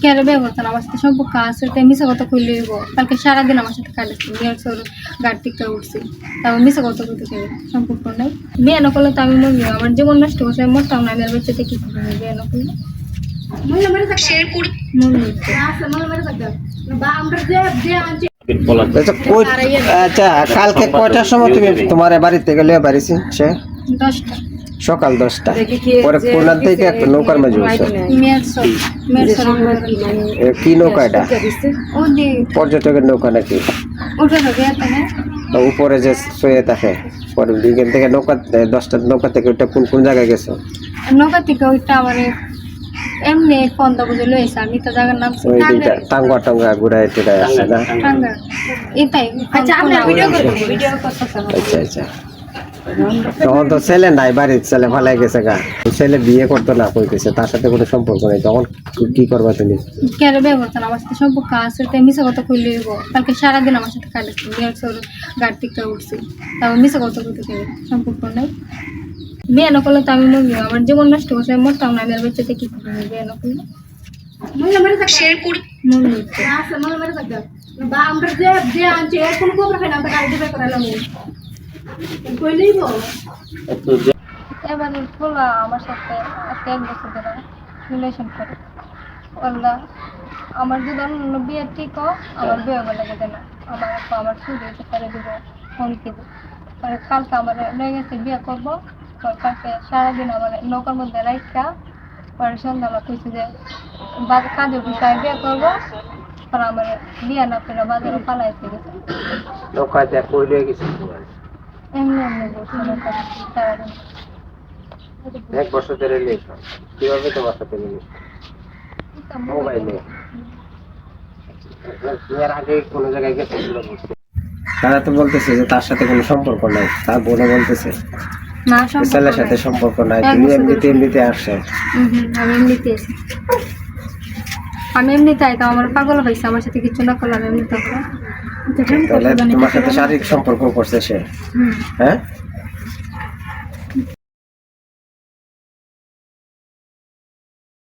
কেন বিয়ে করতো না? আমার সাথে সম্পর্ক আছে, তাই মিশা কথা কইলে হইব। কালকে সারাদিন আমার সাথে কাটাচ্ছি, বিয়ের সর গাড়ি থেকে উঠছি, তারপর মিশা কথা কইতে চাই সম্পর্ক নাই। বিয়ে না করলে তো আমি মরবো, আমার জীবন নষ্ট করছে, আমি মরতাম না। আমি আর বাচ্চাতে কি করবো বিয়ে না করলে? আচ্ছা, কালকে কয়টার সময় তুমি তোমার বাড়িতে গেলে বাড়িছি? সে 10টা সকাল 10টা পরে কোন থেকে একটা নৌকার মাঝে উঠছে। কি নৌকা এটা? পর্যটকের নৌকা নাকি? উপরে যে শুয়ে থাকে পরে বিকেল থেকে নৌকা 10টা নৌকা থেকে ওইটা কোন কোন জায়গায় গেছে? নৌকা থেকে ওইটা আমার এমনি 15 বজে লইছে, আমি তো জায়গার নাম ওই দুইটা টাঙ্গা টাঙ্গা ঘুরায় টেরায় আছে না? টাঙ্গা এটাই। আচ্ছা আমরা ভিডিও করব, ভিডিও করতেছি। আচ্ছা আচ্ছা, তখন তো ছেলে নাই, বাড়ির ছেলে ফালাই গেছে গা, ছেলে বিয়ে করতো না কইতেছে, তার সাথে কোনো সম্পর্ক নেই, তখন কি করবা তুমি? কেন বিয়ে করতো না? আমার সাথে সম্পর্ক আছে, তাই মিশা কথা কইলে হইব। কালকে সারাদিন আমার সাথে কাটাচ্ছি, বিয়ের সর গাড়ি থেকে উঠছি, তারপর মিশা কথা কইতে চাই সম্পর্ক নাই। বিয়ে না করলে তো আমি মরবো, আমার জীবন নষ্ট করছে, আমি মরতাম না। আমি আর বাচ্চাতে কি করবো বিয়ে না করলে? এবার খোলা আমার সাথে 1 বছর ধরে রিলেশন করে বললা, আমার যদি অন্য বিয়ে ঠিক হোক, আমার বিয়ে বলে গেছে না, আমার আপা আমার শুধু করে দিব হুমকি দিব। পরে কালকে আমার লেগে গেছে বিয়ে করবো, কালকে সারাদিন আমার নৌকার মধ্যে রাখা, পরে সন্ধ্যা আমার কইছে যে কাজের বিষয়ে বিয়ে করবো, পরে আমার বিয়ে না করে বাজারে পালাইতে গেছে। নৌকাতে কইলে গেছে এমনি এমনি বলছে নৌকা সারাদিন। 1 বছর ধরে রিলেশন, কিভাবে তোমার সাথে রিলেশন? মোবাইলে এর আগে কোন জায়গায় গেছিল? তারা তো বলতেছে যে তার সাথে কোনো সম্পর্ক নাই, তার বোনও বলতেছে না ছেলের সাথে সম্পর্ক নাই, তুমি এমনিতে আসছে। আমি এমনিতে আছি, আমি এমনিতে আইতাম, আমার পাগল হয়েছে, আমার সাথে কিছু না করলাম এমনিতে। তাহলে তোমার সাথে শারীরিক সম্পর্ক করছে সে? হ্যাঁ